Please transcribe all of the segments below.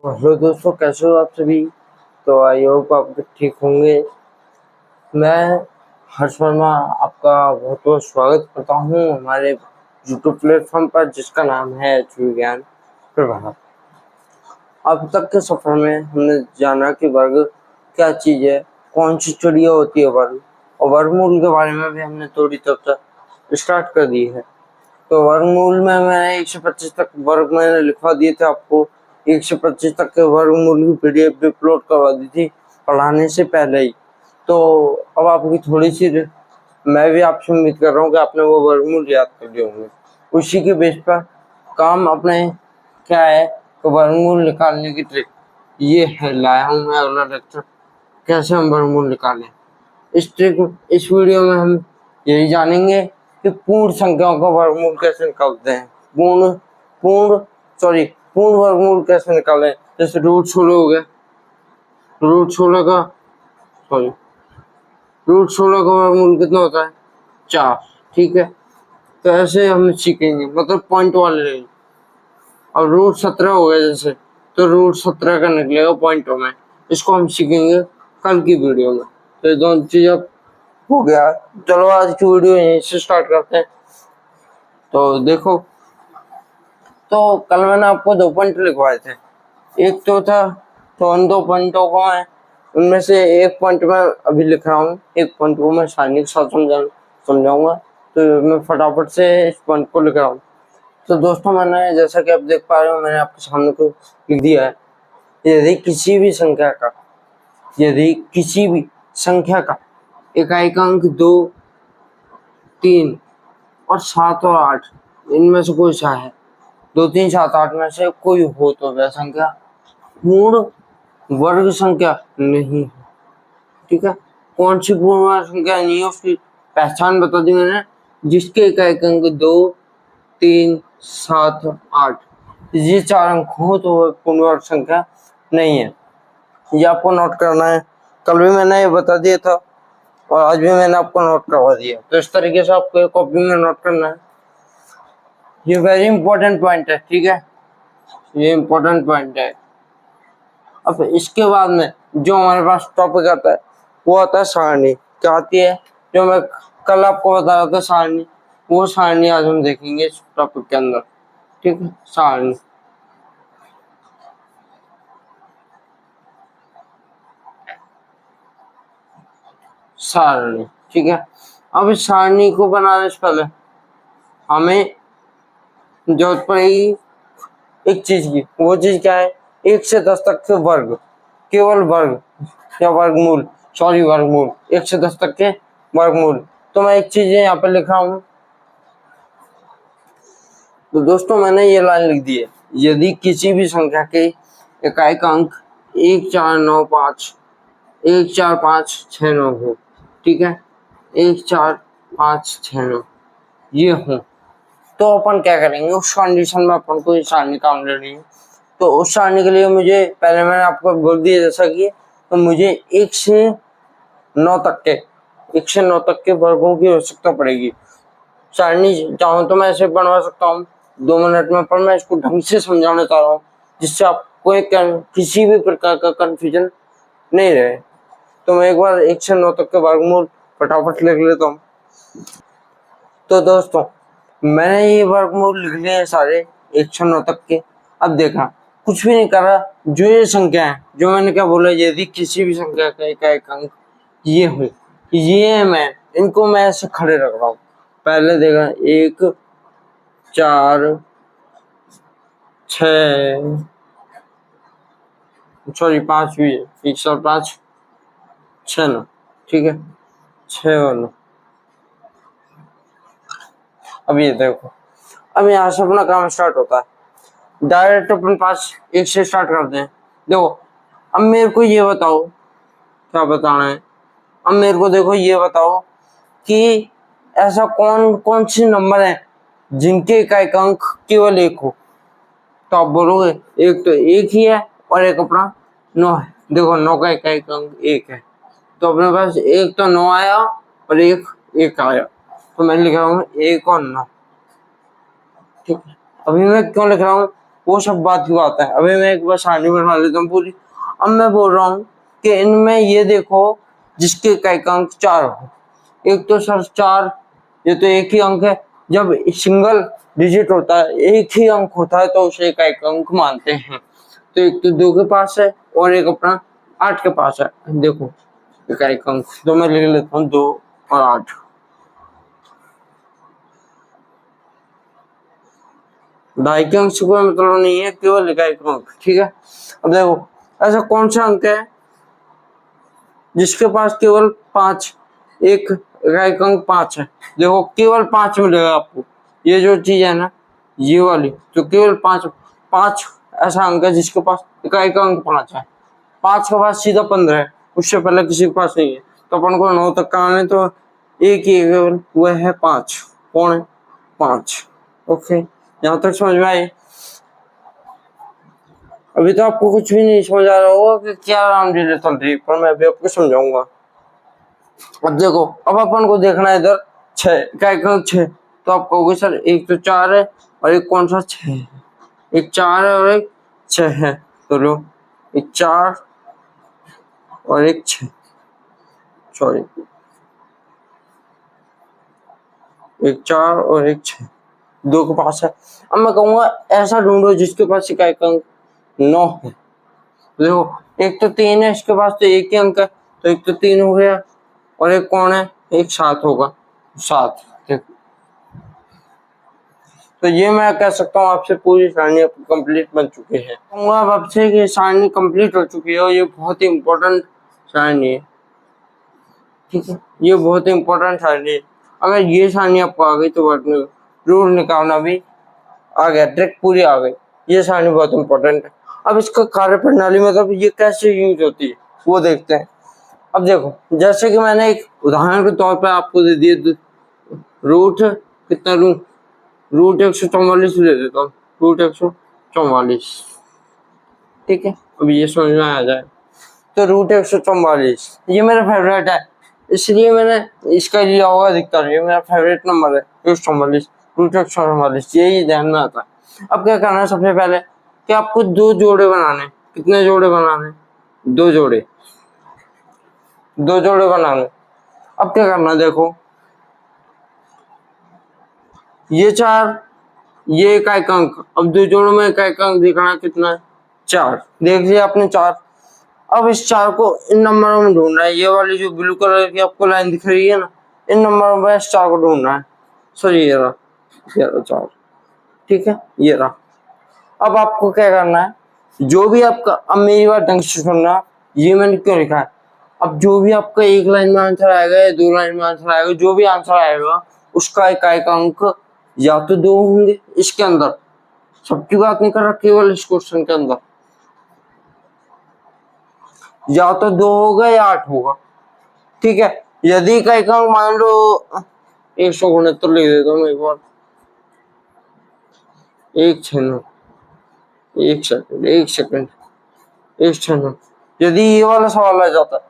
Hello दोस्तों, कैसे हो आप सभी। तो आई होप आप ठीक होंगे। मैं हर्ष वर्मा आपका बहुत बहुत स्वागत करता हूँ हमारे यूट्यूब प्लेटफॉर्म पर, जिसका नाम है जीव ज्ञान प्रभात। अब तक के सफर में हमने जाना कि वर्ग क्या चीज़ है, कौन सी चिड़िया होती है वर्ग, और वर्गमूल के बारे में भी हमने थोड़ी चर्चा स्टार्ट कर दी है। तो वर्गमूल में मैंने 125 तक वर्ग मैंने लिखवा दिए थे आपको। 125 तक के वर्गमूल की पीडीएफ भी अपलोड करवा दी थी पढ़ाने से पहले ही। तो अब आपकी थोड़ी सी मैं भी आपसे उम्मीद कर रहा हूँ कि आपने वो वर्गमूल याद कर लिए होंगे। उसी के बेस पर काम अपने क्या है कि वर्गमूल निकालने की ट्रिक ये है लाया हूँ मैं अगला लेक्चर, कैसे हम वर्गमूल निकालें। इस वीडियो में हम यही जानेंगे कि पूर्ण संख्याओं का वर्गमूल कैसे निकालते हैं। पूर्ण वर्गमूल कैसे निकालें। जैसे √16 हो गया, √16 का वर्गमूल कितना होता है 4। ठीक है, तो ऐसे हम सीखेंगे, मतलब पॉइंट वाले रहेंगे। और √17 हो गया जैसे, तो √17 का निकलेगा पॉइंटों में। इसको हम सीखेंगे कल की वीडियो में। तो ये दोनों चीज अब हो गया। चलो आज की वीडियो यहीं से स्टार्ट करते हैं। तो देखो, तो कल मैंने आपको 2 पॉइंट लिखवाए थे। एक तो था, तो उन 2 पॉइंटों को मैं उनमें से एक पॉइंट में अभी लिख रहा हूँ, एक पॉइंट को मैं सारणी के साथ समझाऊंगा। तो मैं फटाफट से इस पॉइंट को लिख रहा हूँ। तो दोस्तों, मैंने जैसा कि आप देख पा रहे हो, मैंने आपके सामने को लिख दिया है। यदि किसी भी संख्या का इकाई अंक 2, 3 और 7 और 8 इनमें से कोई सा है, 2, 3, 7, 8 में से कोई हो, तो वह संख्या पूर्ण वर्ग संख्या नहीं है। ठीक है, कौन सी पूर्ण वर्ग संख्या नहीं है उसकी पहचान बता दी मैंने। जिसके इकाई अंक 2, 3, 7, 8 ये 4 अंक हो तो वह पूर्ण वर्ग संख्या नहीं है। ये आपको नोट करना है। कल भी मैंने ये बता दिया था और आज भी मैंने आपको नोट करवा दिया। तो इस तरीके से आपको कॉपी में नोट करना है। ये वेरी इंपॉर्टेंट पॉइंट है। ठीक है, ये इंपॉर्टेंट पॉइंट है। अब इसके बाद में जो हमारे पास टॉपिक आता है वो आता है सारणी। क्या आती है, जो मैं कल आपको बता रहा था सारणी, वो सारणी आज हम देखेंगे इस टॉपिक के अंदर। ठीक है, सारणी। ठीक है, अब इस सारणी को बनाने से पहले हमें जरूरत पड़ेगी एक चीज की। वो चीज क्या है, 1 से 10 तक के वर्ग, केवल वर्ग या वर्गमूल, वर्गमूल, 1 से 10 तक के वर्गमूल। तो मैं एक चीज यहाँ पे लिख रहा हूँ। तो दोस्तों, मैंने ये लाइन लिख दी है। यदि किसी भी संख्या के इकाई का अंक 1, 4, 9, 5, 1, 4, 5, 6, 9 हो। ठीक है, 1, 4, 5, 6, 9 ये हो, तो अपन क्या करेंगे, उस कंडीशन में अपन को ये सारणी काम लेनी है। तो उस सारणी के लिए मुझे पहले मैंने आपको बोल दिया जैसा कि, तो मुझे 1 से 9 तक के वर्गों की आवश्यकता पड़ेगी। सारणी चाहूँ तो मैं ऐसे बनवा सकता हूँ 2 मिनट में, पर मैं इसको ढंग से समझाना चाह रहा हूँ जिससे आपको किसी भी प्रकार का कंफ्यूजन नहीं रहे। तो मैं एक बार 1 से 9 तक के वर्गमूल फटाफट लिख लेता हूँ। तो दोस्तों, मैंने ये वर्गमूल लिख लिए हैं सारे 1 से 9 तक के। अब देखा, कुछ भी नहीं करा, जो ये संख्या है, जो मैंने क्या बोला, यदि किसी भी संख्या का एक अंक ये हो, ये मैं इनको मैं ऐसे खड़े रख रहा हूँ। पहले देखा 1, 4, 6, 5 भी है, 1, 4, 5, 6, 9। ठीक है, 6 और 9। अब ये देखो, अब यहाँ से अपना काम स्टार्ट होता है। डायरेक्ट अपन 1 से स्टार्ट करते हैं। देखो, अब मेरे को ये बताओ क्या बताना है। अब मेरे को देखो ये बताओ कि ऐसा कौन से नंबर है जिनके इकाई का अंक केवल 1 हो। तो आप बोलोगे एक तो 1 ही है और एक अपना 9 है। देखो, 9 का इकाई का अंक 1 है, तो अपने पास एक तो 9 आया और एक आया। तो मैं लिख रहा हूँ 1 और 9। ठीक है, अभी मैं क्यों लिख रहा हूँ, वो सब बात की बात है। अभी मैं एक बार सारणी बना लेता हूँ पूरी। अब मैं बोल रहा हूँ कि इनमें ये देखो जिसके इकाई अंक 4 हो। एक तो सर 4, ये तो एक ही अंक है। जब सिंगल डिजिट होता है, एक ही अंक होता है, तो उसे इकाई अंक मानते हैं। तो एक तो 2 के पास है और एक अपना 8 के पास है। देखो इकाई अंक तो मैं लिख लेता हूँ 2 और 8। ढाई के अंक से कोई मतलब नहीं है, केवल इकाई अंक। ठीक है, अब देखो ऐसा कौन सा अंक है जिसके पास केवल 5, एक इकाई अंक 5 है। देखो केवल 5 मिलेगा आपको। ये जो चीज है ना, ये वाली, तो केवल 5 ऐसा अंक है जिसके पास इकाई अंक 5 है। 5 के पास सीधा 15 है, उससे पहले किसी के पास नहीं है। तो अपन को 9 तक का आने, तो एक ही केवल वह है 5। कौन है? 5। ओके, यहाँ तक समझ में आई? अभी तो आपको कुछ भी नहीं समझ आ रहा होगा कि क्या राउंड डिले चल रही है, पर मैं अभी आपको समझाऊंगा। अब देखो, अब अपन को देखना है इधर 6, क्या 6। तो आप कहोगे सर एक तो 4 है और एक कौन सा 6 है? एक 4 है और एक 6 है। तो लो, एक 4 और एक 6, सॉरी, एक 4 और एक 6, 2 के पास है। अब मैं कहूंगा ऐसा ढूंढो जिसके पास इकाई अंक 9 है। देखो एक तो 3 है, इसके पास तो एक ही अंक है, तो एक तो 3 हो गया। और एक कौन है? एक 7 होगा, 7। देखो, तो ये मैं कह सकता हूँ आपसे पूरी सारणी कंप्लीट बन चुकी है। कहूँगा अब आपसे कि सारणी कंप्लीट हो चुकी है और ये बहुत ही इम्पोर्टेंट सारणी है। ठीक है, ये बहुत ही इम्पोर्टेंट सारणी है। अगर ये सारणी आपको आ गई तो रूट निकालना भी आ गया, ट्रिक पूरी आ गई। ये सारणी बहुत इंपॉर्टेंट है। अब इसका कार्य प्रणाली मतलब ये कैसे यूज होती है वो देखते हैं। अब देखो, जैसे कि मैंने एक उदाहरण के तौर पे आपको दे दिए, रूट कितना लूं, रूट 144 ले देता हूँ, रूट 144। ठीक है, अब ये समझ में आ जाए। तो रूट 144 ये मेरा फेवरेट है, इसलिए मैंने इसका लिया होगा अधिकतर। ये मेरा फेवरेट नंबर है 144, रूट 144, यही ध्यान में आता है। अब क्या करना है, सबसे पहले कि आपको 2 जोड़े बनाने। कितने जोड़े बनाने? 2 जोड़े, 2 जोड़े बनाने। अब क्या करना, देखो ये 4, ये इकाई अंक। अब 2 जोड़ों में इकाई अंक दिखाना कितना है? 4। देख लिया आपने 4। अब इस 4 को इन नंबरों में ढूंढना है। ये वाली जो ब्लू कलर की आपको लाइन दिख रही है ना, इन नंबरों में इस 4 को ढूंढना है। सर ये रहा 4। ठीक है, ये रहा। अब आपको क्या करना है, जो भी आपका, अब मेरी बात ढंग से सुनना, ये मैंने क्यों लिखा है। अब जो भी आपका एक लाइन में आंसर आएगा या 2 लाइन में आंसर आएगा, जो भी आंसर आएगा उसका इकाई का अंक या तो 2 होंगे इसके अंदर। सबकी बात नहीं कर रहा, केवल इस क्वेश्चन के अंदर या तो 2 होगा या 8 होगा। ठीक है, यदि इकाई का अंक मान लो 169 लिख देता हूँ एक बार, 196, 1 सेकंड, 196। यदि ये वाला सवाल आ जाता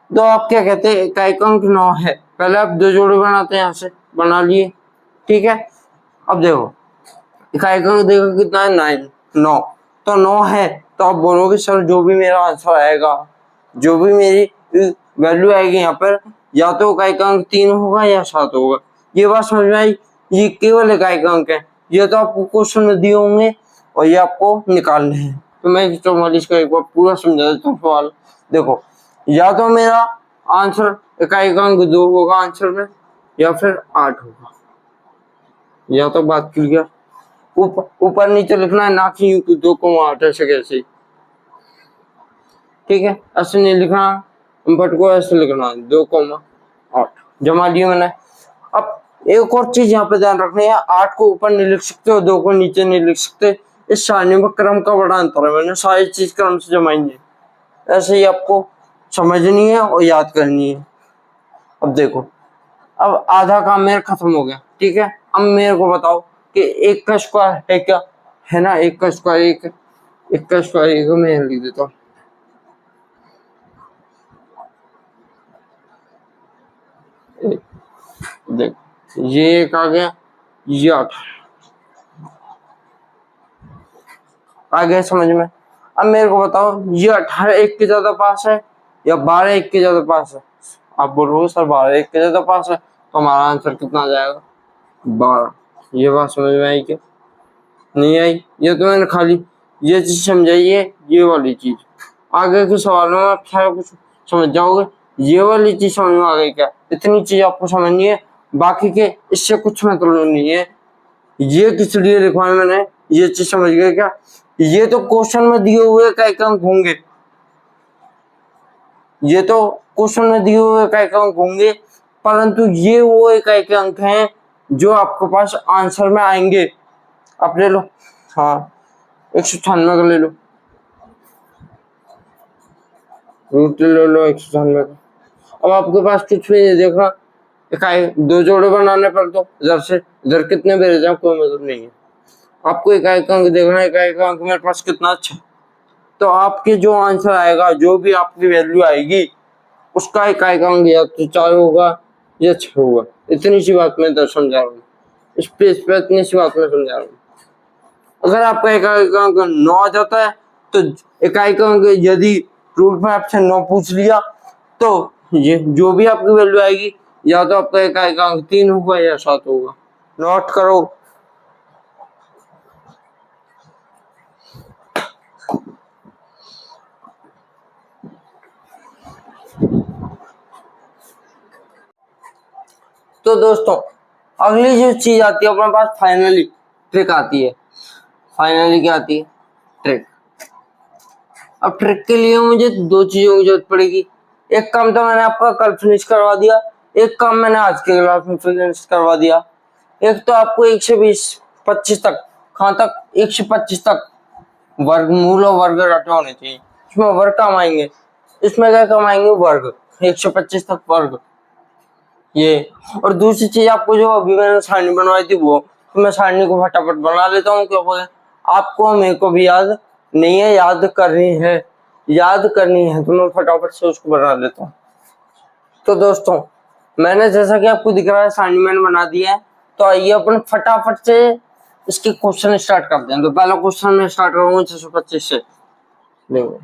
तो आप क्या कहते हैं, इकाई का अंक 9 है। पहले आप 2 जोड़े बनाते हैं, यहाँ से बना लिए। ठीक है, अब देखो इकाई का अंक देखो कितना है, 9। तो 9 है, तो आप बोलोगे सर जो भी मेरा आंसर आएगा, जो भी मेरी वैल्यू आएगी यहाँ पर, या तो इकाई का अंक 3 होगा या 7 होगा। ये बात समझ में आई? ये केवल इकाई का अंक है। ये तो आपको क्वेश्चन में दिए होंगे और ये आपको निकालने हैं। तो मैं 44 का एक बार पूरा समझा देता हूँ सवाल। देखो, या तो मेरा आंसर इकाई का अंक 2 होगा आंसर में, या फिर 8 होगा। या तो बात क्लियर? ऊपर नीचे लिखना है, ना कि 2,8 ऐसे कैसे। ठीक है, ऐसे नहीं लिखना, बट को ऐसे लिखना है 2,8 जमा लिए मैंने। अब एक और चीज यहाँ पे ध्यान रखनी है, 8 को ऊपर नहीं लिख सकते और 2 को नीचे नहीं लिख सकते। इस सारणी में क्रम का बड़ा अंतर है, मैंने सारी चीज क्रम से जमाई है। ऐसे ही आपको समझनी है और याद करनी है। अब देखो, अब आधा काम मेरा खत्म हो गया। ठीक है, अब मेरे को बताओ कि 1 का स्क्वायर है क्या? है ना, 1 का स्क्वायर 1, 1 का स्क्वायर 1 मैं लिख देता हूँ। देख, ये 1 आ गया, ये 8। आ गया समझ में? अब मेरे को बताओ ये 18 1 के ज्यादा पास है या 12 1 के ज्यादा पास है? आप बोलोगे सर 12 1 के ज्यादा पास है, तो हमारा आंसर कितना आ जाएगा? 12। ये बात समझ में आई क्या? नहीं आई? ये तो मैंने खाली ये चीज समझाइए, ये वाली चीज। आगे के सवालों में आप सारा कुछ समझ जाओगे। ये वाली चीज समझ में आ गई क्या? इतनी चीज आपको समझनी है, बाकी के इससे कुछ मतलब नहीं है। ये किस लिए लिखवा है मैंने, ये चीज समझ गए क्या? ये तो क्वेश्चन में दिए हुए कई अंक होंगे, ये तो क्वेश्चन में दिए हुए कई अंक होंगे, परंतु ये वो एक अंक हैं जो आपके पास आंसर में आएंगे। आप ले लो, हाँ 198 का ले लो, रूट ले लो 198 का। अब आपके पास कुछ भी नहीं देखना, इकाई 2 जोड़े बनाने पर तो इधर से इधर कितने भेज जाए कोई मतलब नहीं है। आपको इकाई का अंक देखना है, इकाई का अंक मेरे पास कितना अच्छा, तो आपके जो आंसर आएगा, जो भी आपकी वैल्यू आएगी, उसका इकाई का अंक या तो 4 होगा या 6 होगा। इतनी सी बात मैं समझा रहा हूँ, इस पे इतनी सी बात मैं समझा रहा हूँ। अगर आपका इकाई का अंक 9 आ जाता है तो इकाई का अंक यदि रूट में आपसे 9 पूछ लिया तो ये जो भी आपकी वैल्यू आएगी, या तो आपका इकाई का अंक 3 होगा या 7 होगा। नोट करो। तो दोस्तों अगली जो चीज आती है अपने पास, फाइनली ट्रिक आती है। फाइनली क्या आती है? ट्रिक। अब ट्रिक के लिए मुझे 2 चीजों की जरूरत पड़ेगी। एक काम तो मैंने आपका कल फिनिश करवा दिया, एक काम मैंने आज के क्लास में फिनिश करवा दिया। एक तो आपको 1 से 20 25 तक, कहाँ तक? 1 से 25 तक वर्गमूल और वर्ग रटे होने चाहिए। इसमें वर्ग काम आएंगे, इसमें क्या काम आएंगे? वर्ग। 1 से 25 तक वर्ग ये। और दूसरी चीज आपको जो अभी मैंने सारणी बनवाई थी वो, तो मैं सारणी को फटाफट बना लेता हूँ, क्यों बोले आपको मेरे को भी याद नहीं है, याद करनी है तो मैं फटाफट से उसको बना लेता हूँ। तो दोस्तों मैंने जैसा कि आपको दिख रहा है सारणी मैंने बना दिया है, तो आइए अपन फटाफट से इसके क्वेश्चन स्टार्ट करते हैं। तो पहला क्वेश्चन मैं स्टार्ट करूंगा 625 से। देखो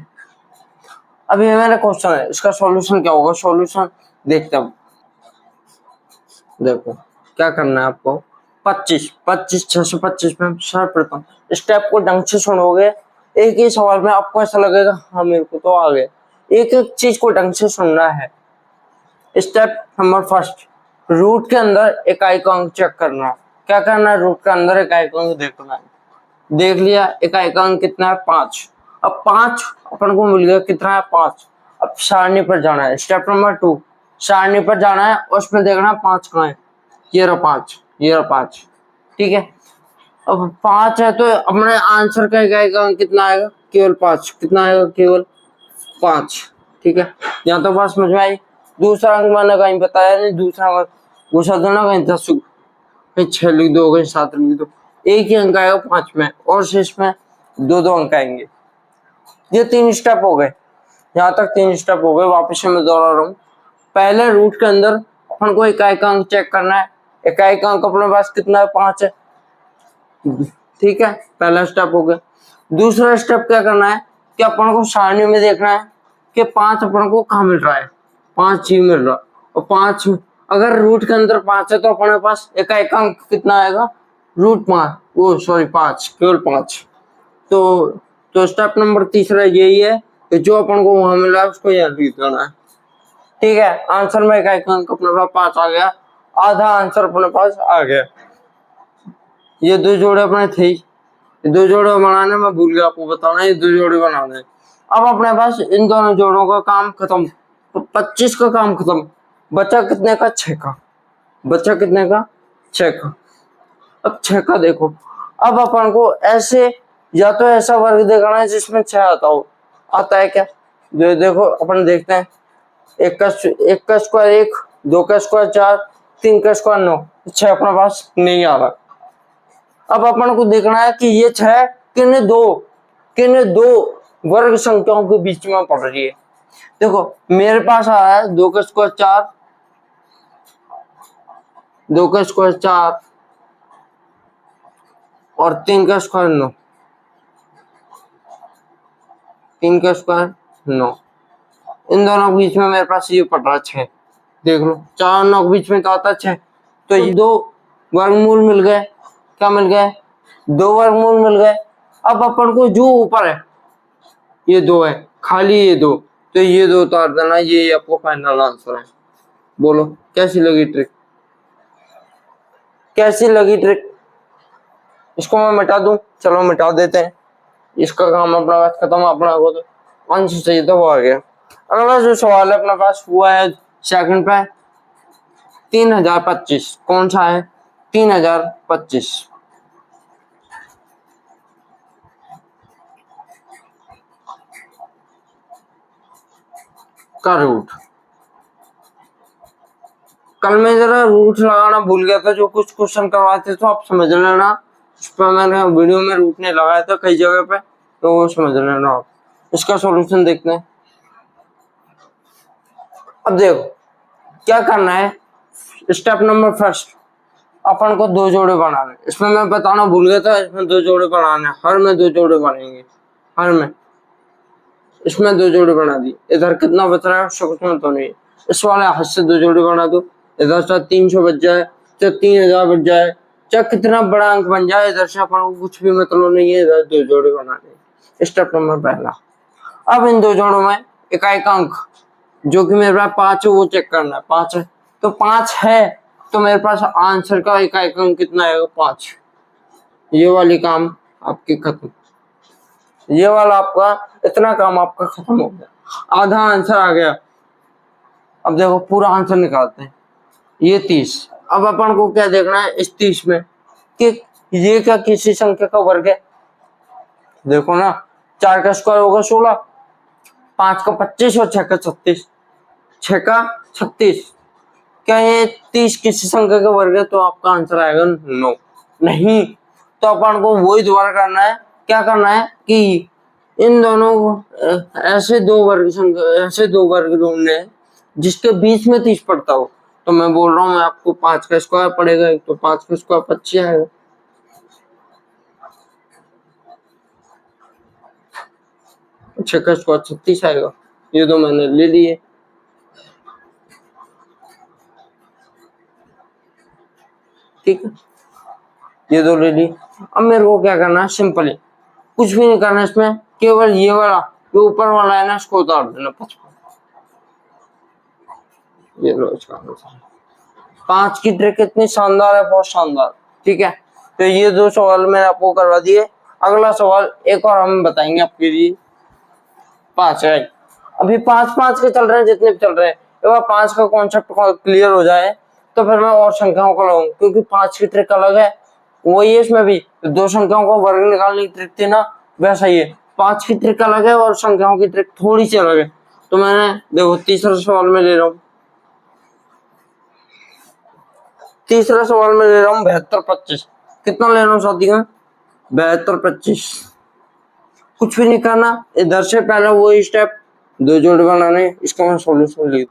अभी मेरा क्वेश्चन है, इसका सॉल्यूशन क्या होगा? सॉल्यूशन देखते हैं। देखो क्या करना है आपको, 25 625 में सर्वप्रथम स्टेप को ढंग से सुनोगे। एक ही सवाल में आपको ऐसा लगेगा हाँ मेरे को तो आ गया। एक एक चीज को ढंग से सुनना है। स्टेप नंबर फर्स्ट, रूट के अंदर इकाई का अंक चेक करना है। क्या करना है? रूट के अंदर इकाई का अंक देखना है। देख लिया, इकाई का अंक कितना है? 5। अब 5 अपन को मिल गया, कितना है? 5। अब सारणी पर जाना है। स्टेप नंबर 2, सारणी पर जाना है और उसमें देखना है 5 कहाँ है। ये रहा 5, ये रहा 5, ठीक है। अब 5 है तो अपने आंसर का इकाई का अंक कितना आएगा? केवल 5। कितना आएगा? केवल 5, ठीक है। यहाँ तो बात समझ में आई। दूसरा अंक मैंने कहीं बताया नहीं, दूसरा अंक पूछा था ना, कहीं 10 कहीं 6 लिख दो, कहीं 7 लिख दो। एक ही अंक आएगा 5 में, और शेष में 2 अंक आएंगे। ये 3 स्टेप हो गए, यहाँ तक 3 स्टेप हो गए। वापस से मैं दोहरा रहा हूँ। पहले रूट के अंदर अपन को इकाई का अंक चेक करना है। इकाई का अंक अपने पास कितना है? 5 है, ठीक है। पहला स्टेप हो गया। दूसरा स्टेप क्या करना है कि अपन को सारणी में देखना है कि 5 अपन को कहाँ मिल रहा है। 5 ही मिल रहा, और 5 अगर रूट के अंदर 5 है तो अपने पास इकाई का अंक कितना आएगा? रूट 5, ओ सॉरी 5, केवल 5। तो स्टेप नंबर तीसरा यही है कि जो अपन को वहां मिला है उसको यहाँ लिख देना है, ठीक है। आंसर में इकाई का अंक अपने पास 5 आ गया, आधा आंसर अपने पास आ गया। ये 2 जोड़े अपने थे, 2 जोड़े बनाने में भूल गया आपको बताना, ये 2 जोड़े बनाने। अब अपने पास इन दोनों जोड़ों का काम खत्म, तो 25 का काम खत्म। बचा कितने का? 6 का। बचा कितने का? 6 का। अब 6 का देखो, अब अपन को ऐसे या तो ऐसा वर्ग देखना है जिसमें 6 आता हो। आता है क्या? जो देखो अपन देखते हैं, 1 का स्क्वायर 1, 2 का स्क्वायर 4, 3 का स्क्वायर 9, 6 अपने पास नहीं आ रहा। अब अपन को देखना है कि ये 6 किन दो वर्ग संख्याओं के बीच में पड़ रही है। देखो मेरे पास आ रहा है 2 का स्क्वायर 4, 2 का स्क्वायर 4 और 3 का स्क्वायर 9। 3 का स्क्वायर 9। इन दोनों के बीच में मेरे पास ये पड़ रहा है 6। देख लो 4 और 9 के बीच में तो आता है 6। तो ये 2 वर्गमूल मिल गए। क्या मिल गए? 2 वर्गमूल मिल गए। अब अपन को जो ऊपर है ये 2 है, खाली ये 2, तो ये 2 उतार देना। ये आपको फाइनल आंसर है। बोलो कैसी लगी ट्रिक? कैसी लगी ट्रिक? इसको मैं मिटा दूं? चलो मिटा देते हैं। इसका काम अपना बात खत्म। अपना को तो आंसर चाहिए था, वो आ गया। अगला जो सवाल है अपने पास हुआ है सेकंड पे 3025। कौन सा है? 3025 का रूट। कल मैं जरा रूट लगाना भूल गया था, जो कुछ क्वेश्चन करवाए थे, तो आप समझ लेना। उस पर मैंने वीडियो में रूट नहीं लगाया था कई जगह पे, तो वो समझ लेना आप। इसका सॉल्यूशन देखते हैं। अब देखो क्या करना है। स्टेप नंबर फर्स्ट, अपन को 2 जोड़े बनाने। इसमें मैं बताना भूल गया था, इसमें 2 जोड़े बनाने। हर में 2 जोड़े बनेंगे। हर में इसमें 2 जोड़े बना दी। इधर कितना बच रहा है उससे कुछ मतलब नहीं। इस वाले हाथ से 2 जोड़े बना दो। इधर से 300 बच जाए, चाहे 3000 बच जाए, चाहे कितना बड़ा अंक बन जाए, इधर से अपन को कुछ भी मतलब नहीं है। इधर 2 जोड़े बनाने। स्टेप नंबर पहला। अब इन 2 जोड़ों में इकाई का अंक जो कि मेरे पास 5 है वो चेक करना है। 5 है तो 5 है, तो मेरे पास आंसर का इकाई का अंक कितना आएगा? 5। ये वाली काम आपकी खत्म। ये वाला आपका इतना काम आपका खत्म हो गया। आधा आंसर आ गया। अब देखो पूरा आंसर निकालते हैं। ये 30। अब अपन को क्या देखना है इस 30 में कि ये क्या किसी संख्या का वर्ग है? देखो ना, 4 का स्क्वायर होगा 16, 5 का 25 और 6 का 36। 6 का 36। क्या ये 30 किसी संख्या का वर्ग है? तो आपका आंसर आएगा 9। नहीं, तो अपन को वही दोबारा करना है। क्या करना है कि इन दोनों ऐसे 2 वर्ग संख्या, ऐसे 2 वर्ग ढूंढने हैं जिसके बीच में 30 पड़ता हो। तो मैं बोल रहा हूँ, मैं आपको 5 का स्क्वायर पड़ेगा, एक तो 5 का स्क्वायर 25 आएगा। 6 का स्क्वायर 36 आएगा। ये तो मैंने ले लिए। ठीक है, ये दो ले ली। अब मेरे को क्या करना है? सिंपली कुछ भी नहीं करना इसमें, केवल ये वाला जो ऊपर वाला है ना, इसको उतार देना 55। ये लो इसका आंसर। 5 की ट्रिक कितनी शानदार है, बहुत शानदार। ठीक है, तो ये 2 सवाल मैंने आपको करवा दिए। अगला सवाल एक और हम बताएंगे आपके लिए। 5 है, अभी 5 के चल रहे हैं, जितने भी चल रहे हैं। एक बार 5 का कॉन्सेप्ट क्लियर हो जाए तो फिर मैं और संख्याओं को लगाऊंगा, क्योंकि 5 की ट्रिक अलग है। वही है इसमें भी 2 संख्याओं को वर्ग निकालने की ट्रिक थी ना, वैसा ही है। 5 की ट्रिक अलग है और संख्याओं की ट्रिक थोड़ी सी अलग है। तो मैंने देखो तीसरा सवाल में ले रहा हूँ। तीसरा सवाल में ले रहा हूँ 7225। कितना ले रहा हूँ साथियों? 7225। कुछ भी नहीं करना, इधर से पहले वही स्टेप, 2 जोड़े बनाने। इसका मैं सॉल्यूशन ले,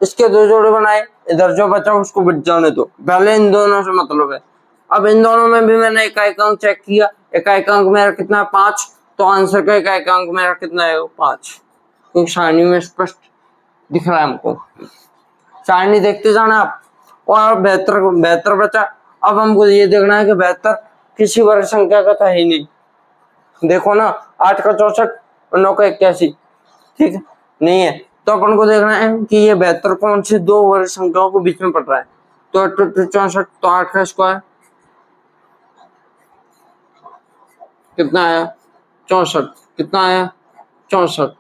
इसके 2 जोड़े बनाए, इधर जो बचा उसको बच जाने दो। पहले इन दोनों से मतलब है। अब इन दोनों में भी मैंने इकाई का अंक चेक किया। इकाई का अंक मेरा कितना है? 5। तो आंसर का इकाई का अंक मेरा कितना है? 5। क्योंकि सारणी में स्पष्ट दिख रहा है हमको। सारणी देखते जाना आप। और 72 बचा। अब हमको ये देखना है कि 72 किसी वर्ग संख्या का था ही नहीं। देखो ना, 8 का 64 और 9 का 81। ठीक है, नहीं है। तो अपन को देखना है कि ये 72 कौन से 2 वर्ग संख्याओं के बीच में पड़ रहा है। तो 64, तो 8 का स्क्वायर कितना आया? 64। कितना आया? 64।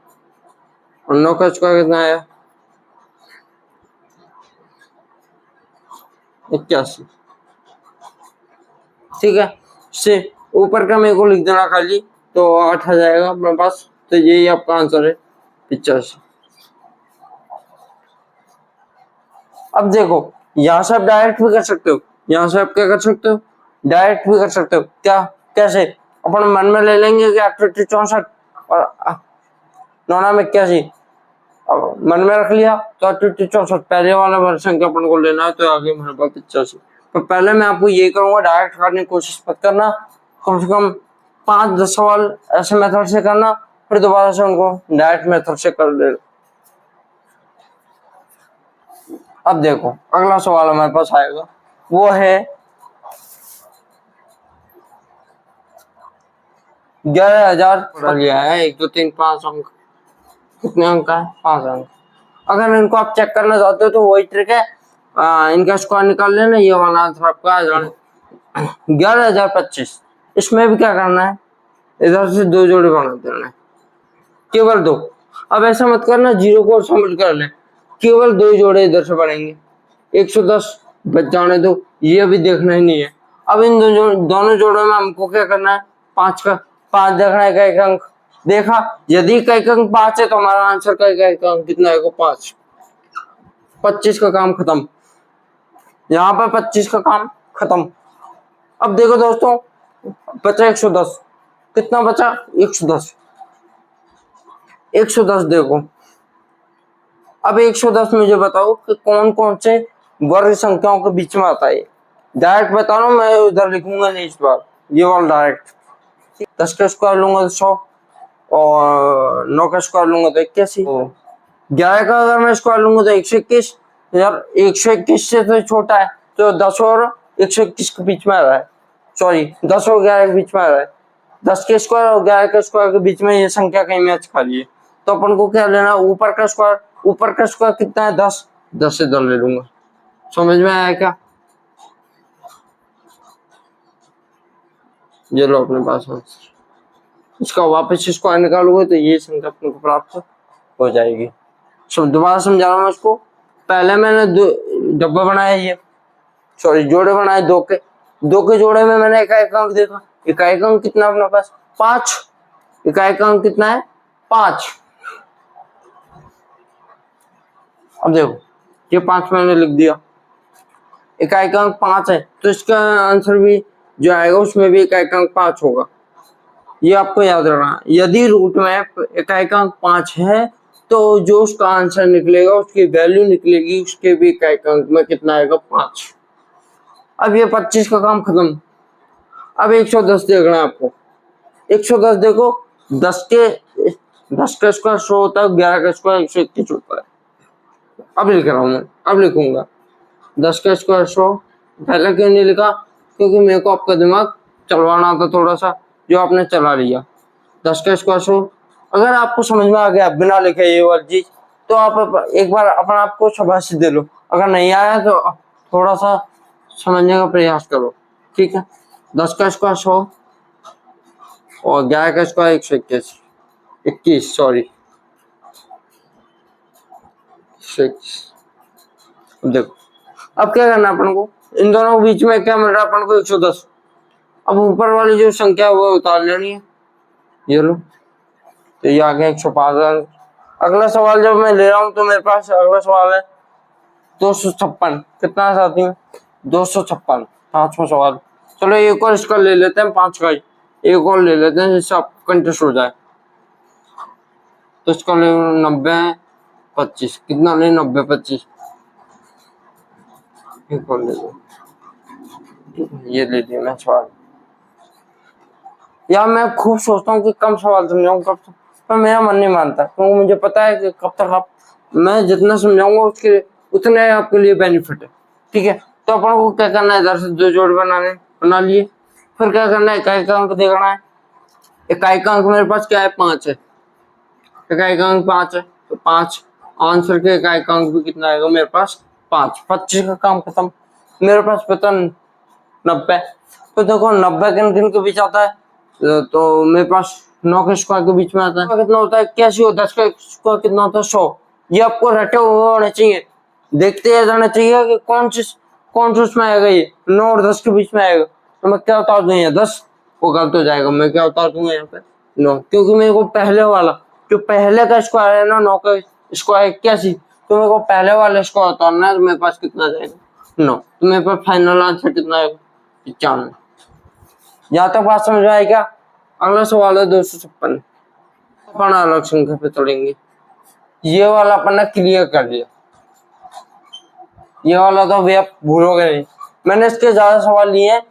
और 9 का स्क्वायर कितना आया? 81। ठीक है, से ऊपर का मेरे को लिख देना खाली, तो 8 आ जाएगा अपने पास। तो यही आपका आंसर है 85। अब देखो, यहाँ से आप डायरेक्ट भी कर सकते हो। यहाँ से आप क्या कर सकते हो? डायरेक्ट भी कर सकते हो। क्या? कैसे? अपन मन में ले लेंगे कि 64 और 9 में 81। मन में रख लिया तो 64 पहले वाला वर्ग संख्या अपन को लेना है, तो आगे मेरे पास 85। तो पहले मैं आपको ये करूंगा, डायरेक्ट करने की कोशिश मत करना। कम से कम 5-10 सवाल ऐसे मेथड से करना, फिर दोबारा से उनको डायरेक्ट मेथड से कर ले। अब देखो अगला सवाल हमारे पास आएगा, वो है 11,000 लिया है, 1 2 3 5 अंक। कितने अंक का है? 5 अंक। अगर इनको आप चेक करना चाहते हो तो वही ट्रिक है, इनका स्क्वायर निकाल लेना, ये वाला आंसर आपका आ जाना 11,025। इसमें भी क्या करना है, इधर से 2 जोड़े बना देना है, केवल 2। अब ऐसा मत करना 0 को शामिल कर ले, केवल 2 जोड़े इधर से बनेंगे, 110 बच जाने दो, ये भी देखना ही नहीं है। अब इन दोनों जोड़ों में हमको क्या करना है, 5 देखना है, एक अंक देखा, यदि एक अंक 5 है तो हमारा आंसर का एक अंक कितना है, 5। 25 का काम खत्म, यहाँ पर 25 का काम खत्म। अब देखो दोस्तों, बचा 110, कितना बचा, 110। 110 देखो, अब 110 मुझे बताओ कि कौन कौन से वर्ग संख्याओं के बीच में आता है। डायरेक्ट बता रहा हूं, मैं उधर लिखूंगा नहीं इस बार, ये वाला डायरेक्ट। 10 का स्क्वायर लूंगा तो 100, और 9 का स्क्वायर लूंगा तो 81, 11 का अगर मैं स्क्वायर लूंगा तो 121। यार 121 से तो छोटा है, तो 10 और 121 के बीच में आ रहा है, सॉरी 10 और 11 के बीच में आ रहा है। 10 के स्क्वायर और 11 के स्क्वायर के बीच में ये संख्या कहीं मैच खा रही है, तो अपन को क्या लेना, ऊपर का स्क्वायर। ऊपर का स्क्वायर कितना है, 10, 10 से 10 ले लूंगा। समझ में आया क्या? ये लो अपने पास आंसर। इसका वापस स्क्वायर निकालोगे तो ये संख्या अपने को प्राप्त हो जाएगी। दोबारा समझा रहा हूँ मैं इसको। पहले मैंने डब्बा बनाया, ये सॉरी जोड़े बनाए, 2 के जोड़े में मैंने एक अंक देखा, एक अंक कितना अपने पास, 5। एक अंक कितना है, 5। अब देखो ये 5 मैंने लिख दिया, एक अंक 5 है, तो इसका आंसर भी जो आएगा उसमें भी एक अंक 5 होगा। ये आपको याद रखना, यदि रूट में एक अंक 5 है तो जो उसका आंसर निकलेगा, उसकी वैल्यू निकलेगी, उसके भी एक अंक में कितना आएगा, 5। अब ये 25 का काम खत्म। अब 110 देखना है आपको। 110 देखो, 10 का स्क्वायर 100 होता है, 11 का स्क्वायर 121 होता है। अब लिख रहा हूं मैं, अब लिखूंगा 10 का स्क्वायर 100। पहले क्यों नहीं लिखा, क्योंकि मेरे को आपका दिमाग चलवाना था थोड़ा सा, जो आपने चला लिया। 10 का स्क्वायर 100। अगर आपको समझ में आ गया बिना लिखे ये वाली चीज, तो आप एक बार अपने आप को शाबाशी दे लो। अगर नहीं आया तो थोड़ा सा समझने का प्रयास करो, ठीक है। 10 का स्क्वायर 100 और 11 का स्क्वायर 121, सॉरी 6। देखो अब क्या करना अपन को, इन दोनों के बीच में क्या मिल रहा है अपन को, 110। अब ऊपर वाली जो संख्या है वो उतार लेनी है, ये लो, तो ये आ गया 105। अगला सवाल जब मैं ले रहा हूं तो मेरे पास अगला सवाल है 256। कितना साथी में, 256, 5वां सवाल। चलो एक और इसका ले लेते हैं, 5 का एक और ले लेते हैं जिससे आपको कंटेस्ट हो जाए। तो इसका ले 90 25, कितना ले, 90 25। एक और ले लो, ये ले लिया मैं सवाल। यार मैं खूब सोचता हूँ कि कम सवाल समझाऊं, पर मेरा मन नहीं मानता, क्योंकि मुझे पता है कि कब तक मैं जितना समझाऊंगा उसके उतने आपके लिए बेनिफिट है, ठीक है। तो अपन को क्या करना है, इधर से 2 जोड़ बना लिए। फिर क्या करना है, एक अंक देखना है। एक अंक मेरे पास क्या है, 5 है। एक अंक 5 है, तो 5 आंसर के एक अंक भी कितना आएगा मेरे पास, 5। 25 का काम खत्म। मेरे पास पता 90, तो देखो 90 किन के बीच आता है, तो मेरे पास 9 के स्क्वायर के बीच में आता है। कितना होता है, 81 होता है। 10 का स्क्वायर कितना होता है, 100। ये आपको रटे हुए होने चाहिए, देखते जाना चाहिए कि कौन सा उसमें आएगा, ये 9 और 10 के बीच में आएगा। तो मैं क्या उतार दूं, यहाँ 10 वो गलत हो जाएगा, मैं क्या उतार दूंगा यहाँ पे 9, क्योंकि मेरे को पहले वाला जो पहले का स्क्वायर है ना, 9 का स्क्वायर 81, तो मेरे को पहले वाले स्क्वायर उतारना है। तो मेरे पास कितना जाएगा, 9। तो मेरे पास फाइनल आंसर कितना आएगा, 95। यहाँ तक बात समझ में आई क्या? अगला सवाल है 256। अपन अलग संख्या पे तोड़ेंगे। ये वाला अपन ने क्लियर कर लिया, ये वाला तो भैया भूलोगे नहीं। मैंने इसके ज्यादा सवाल लिए हैं,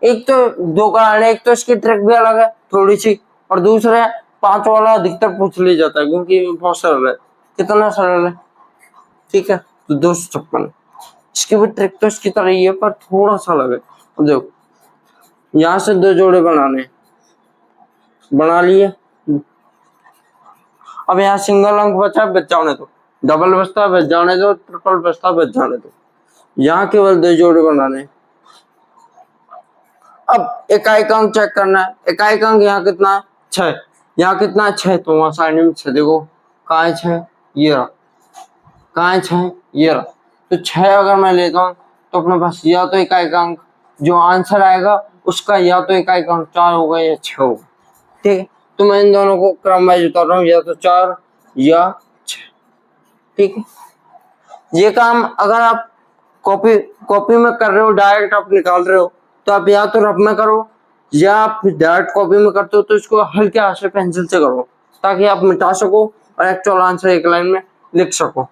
एक तो दो का आने, एक तो इसकी ट्रिक भी अलग है थोड़ी सी, और दूसरा 5 वाला अधिकतर पूछ लिया जाता है क्योंकि बहुत सरल है। कितना सरल है, ठीक है। तो 256, इसकी भी ट्रिक तो इसकी तरह ही है पर थोड़ा सा अलग है। अब देखो, यहाँ से 2 जोड़े बनाने, बना लिए। अब यहाँ सिंगल अंक बचा, बच जाने दो, डबल बचता बच जाने दो, ट्रिपल बचता बच जाने दो। यहाँ केवल 2 जोड़े बनाने। अब इकाई अंक चेक करना है। इकाई अंक यहाँ कितना है, 6। यहाँ कितना है, 6, तो वहां साइड में 6 देखो, कहाँ है 6, ये रहा। कहाँ है 6, ये रहा। तो 6 अगर मैं लेता हूँ तो अपने पास या तो इकाई अंक जो आंसर आएगा उसका या तो इकाई अंक 4 होगा या 6 होगा, ठीक है। तो मैं इन दोनों को क्रम वाइज उतार रहा हूँ, या तो 4 या 6, ठीक है। ये काम अगर आप कॉपी में कर रहे हो, डायरेक्ट आप निकाल रहे हो, तो आप या तो रफ में करो, या आप डायरेक्ट कॉपी में करते हो तो इसको हल्के हाथ से पेंसिल से करो, ताकि आप मिटा सको और एक्चुअल आंसर एक लाइन में लिख सको।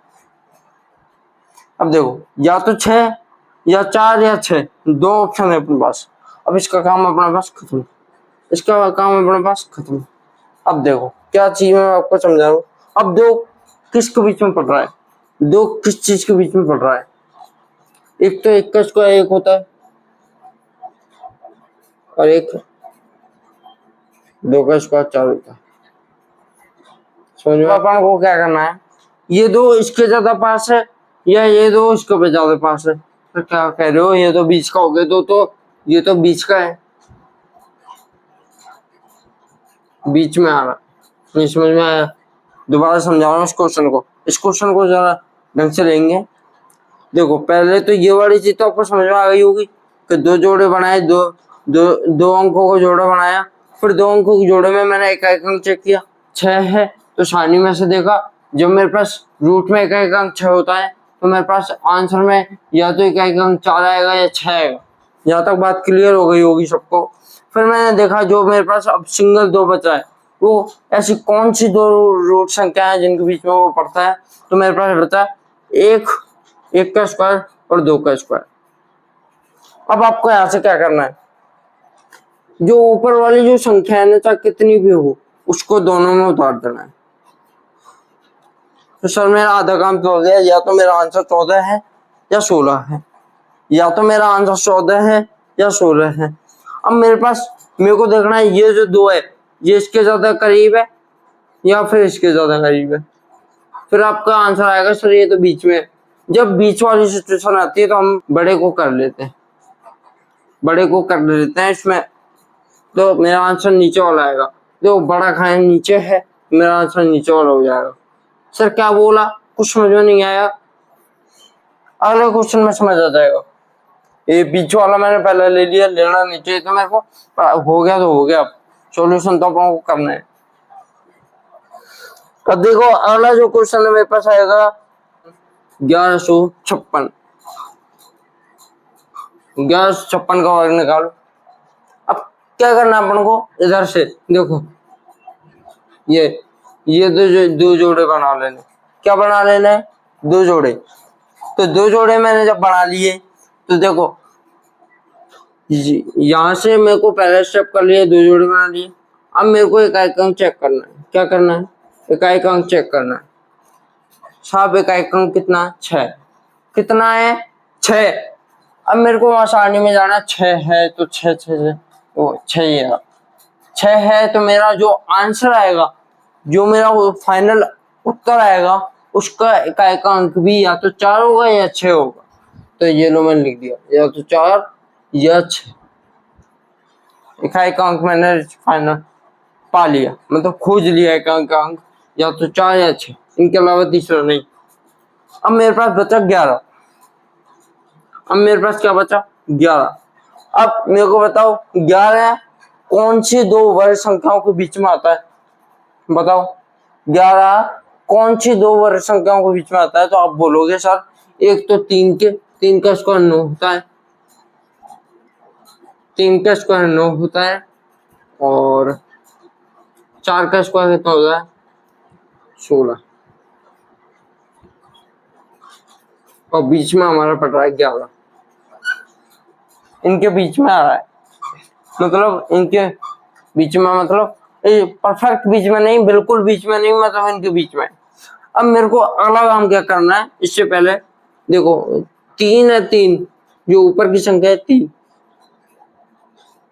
अब देखो, या तो 6 या 4 या 6, 2 ऑप्शन है अपने पास। अब इसका काम अपने पास खत्म, इसका काम अपने पास खत्म। अब देखो क्या चीज मैं आपको समझा रहा हूँ। अब 2 किसके बीच में पड़ रहा है, 2 किस चीज के बीच में पड़ रहा है। एक तो 1 का स्क्वायर 1 होता है और एक 2 का स्क्वायर 4 होता है। समझ में, अपन को क्या करना है, ये 2 इसके ज्यादा पास है या ये 2 इसके पे ज्यादा पास है। तो क्या कह रहे हो, ये तो बीच का हो गया, तो ये तो बीच का है, बीच में आ रहा। नहीं समझ में आया, दोबारा समझा रहा हूँ इस क्वेश्चन को। इस क्वेश्चन को जरा ढंग से लेंगे। देखो पहले तो ये वाली चीज तो आपको समझ में आ गई होगी कि 2 जोड़े बनाए, दो अंकों को जोड़ा बनाया, फिर 2 अंकों के जोड़े में मैंने एक अंक चेक किया, 6 है, तो सारणी में से देखा, जब मेरे पास रूट में एक अंक 6 होता है तो मेरे पास आंसर में या तो एक अंक 4 आएगा या 6 आएगा। यहाँ तक बात क्लियर हो गई होगी सबको। फिर मैंने देखा जो मेरे पास अब सिंगल 2 बचा है, वो ऐसी कौन सी 2 रूट संख्या है जिनके बीच में वो पड़ता है। तो मेरे पास बचा 1 का स्क्वायर और 2 का स्क्वायर। अब आपको यहाँ से क्या करना है, जो ऊपर वाली जो संख्या है ना, चाहे कितनी भी हो, उसको दोनों में उतार देना है। तो सर मेरा आधा काम तो हो गया, या तो मेरा आंसर 14 है या 16 है, या तो मेरा आंसर 14 है या 16 है। अब मेरे को देखना है ये जो 2 है ये इसके ज्यादा करीब है या फिर इसके ज्यादा करीब है। फिर आपका आंसर आएगा सर ये तो बीच में है। जब बीच वाली सिचुएशन आती है तो हम बड़े को कर लेते हैं इसमें, तो मेरा आंसर नीचे वाला आएगा। जो बड़ा खाने नीचे है, मेरा आंसर नीचे वाला हो जाएगा। सर क्या बोला, कुछ समझ में नहीं आया, अगले क्वेश्चन में समझ आ जाएगा। ये बीच वाला मैंने पहले ले लिया, लेना नहीं चाहिए तो मेरे को, हो गया तो हो गया, सॉल्यूशन तो अपन को करना है। अब देखो अगला जो क्वेश्चन है मेरे पास आएगा 1156। 1156 का वर्ग निकालो। अब क्या करना है अपन को, इधर से देखो ये दो जोड़े बना लेने। क्या बना लेना है, 2 जोड़े। तो 2 जोड़े मैंने जब बना लिए तो देखो यहाँ से मेरे को पहला स्टेप कर लिया, 2 जोड़े बना लिए। अब मेरे को इकाई अंक चेक करना है। क्या करना है, इकाई अंक चेक करना है। साहब इकाई अंक कितना, 6। कितना है, 6। अब मेरे को वहां सारणी में जाना, 6 है तो 6 है, तो मेरा जो आंसर आएगा, जो मेरा फाइनल उत्तर आएगा, उसका इकाई का अंक भी या तो 4 होगा या 6 होगा। तो ये लो मैंने लिख दिया, या तो 4 या 6। इकाई का अंक मैंने फाइनल पा लिया, मतलब खोज लिया इकाई का अंक, या तो 4 या 6, इनके अलावा तीसरा नहीं। अब मेरे पास बचा 11। अब मेरे पास क्या बचा, 11। अब मेरे को बताओ 11 कौन सी 2 वर्ग संख्याओं के बीच में आता है, बताओ 11 कौन सी 2 वर्ग संख्याओं के बीच में आता है। तो आप बोलोगे सर एक तो 3 का स्क्वायर 9 होता है, 3 का स्क्वायर 9 होता है, और 4 का स्क्वायर कितना होता है, 16, और बीच में हमारा पड़ रहा है 11, इनके बीच में आ रहा है। मतलब इनके बीच में, मतलब परफेक्ट बीच में नहीं, बिल्कुल बीच में नहीं, मतलब इनके बीच में। अब मेरे को अगला काम क्या करना है, इससे पहले देखो 3 है, 3 जो ऊपर की संख्या है 3,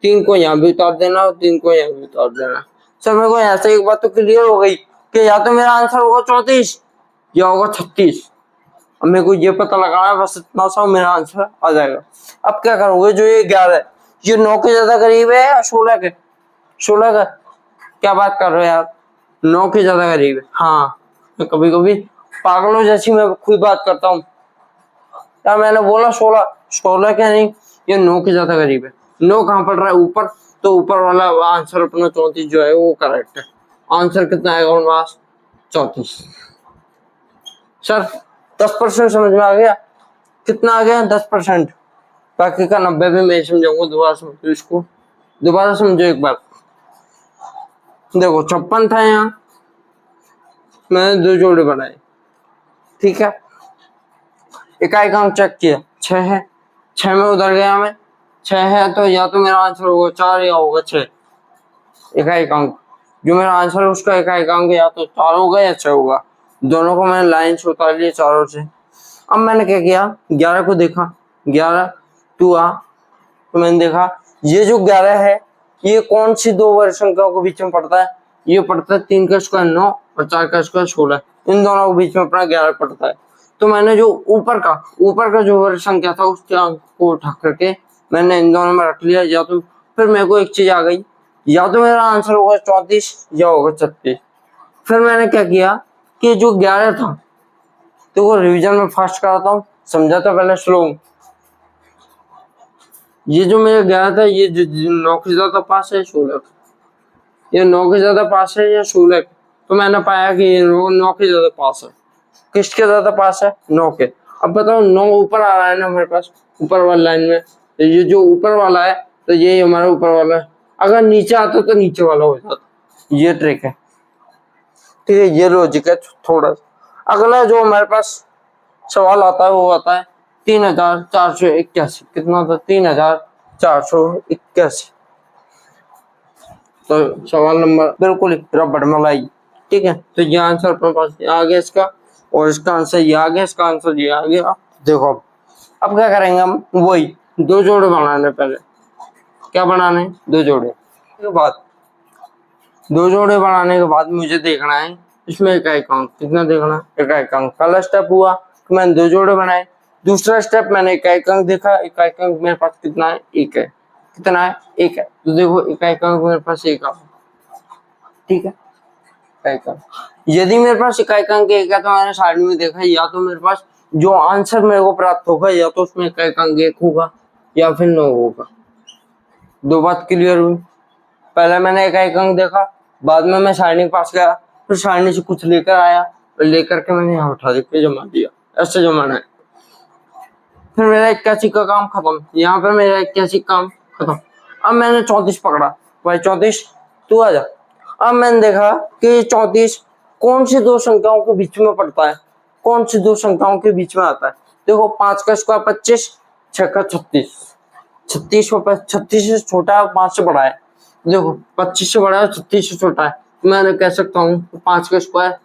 3 को यहाँ भी उतार देना और 3 को यहाँ भी उतार देना। सर मेरे को यहाँ से एक बात तो क्लियर हो गई कि या तो मेरा आंसर होगा 34 या होगा 36। अब मेरे को ये पता लगाना है, बस इतना सा मेरा आंसर आ जाएगा। अब क्या करोगे, जो ये 11 है ये 9 के ज्यादा करीब है या 16 के? 16 का क्या बात कर रहे हो यार, 9 के ज्यादा करीब है। हाँ मैं कभी कभी पागलों जैसी मैं खुद बात करता हूँ यार, मैंने बोला 16, 16 क्या नहीं, ये 9 के ज्यादा करीब है। 9 कहाँ पड़ रहा है, ऊपर, तो ऊपर वाला आंसर अपना 34 जो है वो करेक्ट है। आंसर कितना आएगा हमारे पास, 34। सर 10% समझ में आ गया, कितना आ गया 10%, बाकी का 90 भी मैं समझाऊंगा। दोबारा समझो इसको, दोबारा समझो एक बार। देखो 56 था, यहाँ मैंने 2 जोड़े बनाए, ठीक है, इकाई का अंक चेक किया 6 है, 6 में उधर गया मैं, 6 है तो या तो मेरा आंसर होगा 4 या होगा 6। इकाई का अंक जो मेरा आंसर है उसका इकाई का अंक या तो 4 होगा या 6 होगा। दोनों को मैंने लाइन से उतार लिया चारों से। अब मैंने क्या किया, 11 को देखा, 11 टू आ, तो मैंने देखा ये जो 11 है ये कौन सी 2 वर्ग संख्याओं के बीच में पड़ता है, ये पड़ता है 3 का स्क्वायर 9 और 4 का स्क्वायर 16, इन दोनों के बीच में अपना 11 पड़ता है। तो मैंने जो ऊपर का जो वर्ग संख्या था उसके अंक को उठा करके मैंने इन दोनों में रख लिया। या तो फिर मेरे को एक चीज आ गई, या तो मेरा आंसर होगा 34 या होगा 36। फिर मैंने क्या किया कि जो 11 था तो वो रिवीजन में फास्ट कराता हूँ, समझाता पहले स्लो। ये जो मेरा 11 था ये 9 के ज्यादा पास है 16, ये 9 के ज्यादा पास है या 16, तो मैंने पाया कि ये 9 के ज्यादा पास है। किसके ज्यादा पास है, 9 के। अब बताओ 9 ऊपर आ रहा है ना हमारे पास, ऊपर वाली लाइन में, तो ये जो ऊपर वाला है तो ये हमारा ऊपर वाला है। अगर नीचे आता तो नीचे वाला हो जाता, ये ट्रिक है, ठीक है, ये लॉजिक है थोड़ा। अगला जो हमारे पास सवाल आता है वो आता है 3481, कितना था 3481। तो सवाल नंबर बिल्कुल रबड़ मलाई, ठीक है। तो ये आंसर अपने पास आ गया इसका, और इसका आंसर ये आ गया, इसका आंसर ये आ गया। देखो अब क्या करेंगे हम, वही 2 जोड़े बनाने, पहले क्या बनाने, 2 जोड़े के बाद, 2 जोड़े बनाने के बाद मुझे देखना है इसमें इकाई का अंक कितना देखना है, इकाई का अंक। पहला स्टेप हुआ तो मैंने 2 जोड़े बनाए, दूसरा स्टेप मैंने इकाई का अंक देखा, इकाई का अंक मेरे पास कितना है, 1 है, कितना है 1 है। तो देखो इकाई का अंक मेरे पास 1 है, ठीक है, इकाई का। यदि मेरे पास इकाई का अंक 1 है तो मैंने साइड में देखा, या तो मेरे पास जो आंसर मेरे को प्राप्त होगा या तो उसमें इकाई का अंक 1 होगा या फिर 9 होगा। 2 बात क्लियर हुई। पहले मैंने इकाई का अंक देखा, बाद में मैं सारणी के पास गया, फिर सारणी से कुछ लेकर आया और लेकर के मैंने यहाँ उठा के जमा दिया, ऐसे जमाना है। फिर मेरा 81 का काम खत्म, यहाँ पे मेरा 81 काम खत्म। अब मैंने 34 पकड़ा, भाई 34 तू आ जा। अब मैंने देखा कि 34 कौन सी 2 संख्याओं के बीच में पड़ता है, कौन सी 2 संख्याओं के बीच में आता है। देखो 5 का स्क्वायर 25, 6 का 36, 36 से छोटा है 5 से बड़ा है। देखो 25 से बड़ा है 36 से छोटा है, मैंने कह सकता हूँ 5 का स्क्वायर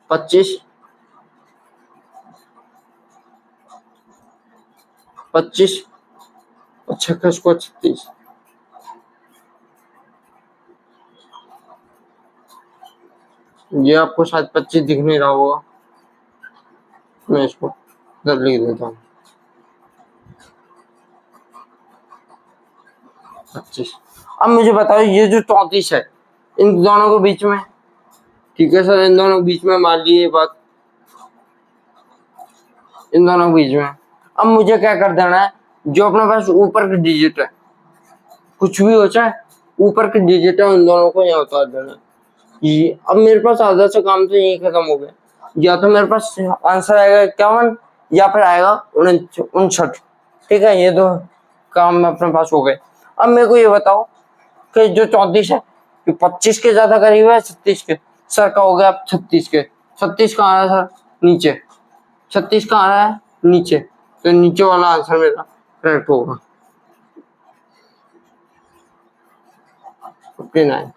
25, 25 और 6 का स्क्वायर 36। ये आपको शायद 25 दिख नहीं रहा होगा, मैं इसको इधर लिख देता हूँ 25। अब मुझे बताओ ये जो 34 है इन दोनों के बीच में, ठीक है सर, इन दोनों के बीच में मान लीजिए बात, इन दोनों के बीच में। अब मुझे क्या कर देना है, जो अपने पास ऊपर के डिजिट है, कुछ भी हो चाहे ऊपर के डिजिट है, उन दोनों को यहाँ उतार देना है। ये अब मेरे पास आधा सा काम तो यही खत्म हो गया। या तो मेरे पास आंसर आएगा 51 या फिर आएगा 59, ठीक है, ये 2 काम अपने पास हो गए। अब मेरे को ये बताओ कि जो 34 है 25 के ज्यादा करीब है 36 के, सर का हो गया 36 के। 36 कहाँ आ रहा है सर, नीचे, 36 कहाँ आ रहा है नीचे, तो नीचे वाला आंसर मेरा करेक्ट होगा। 59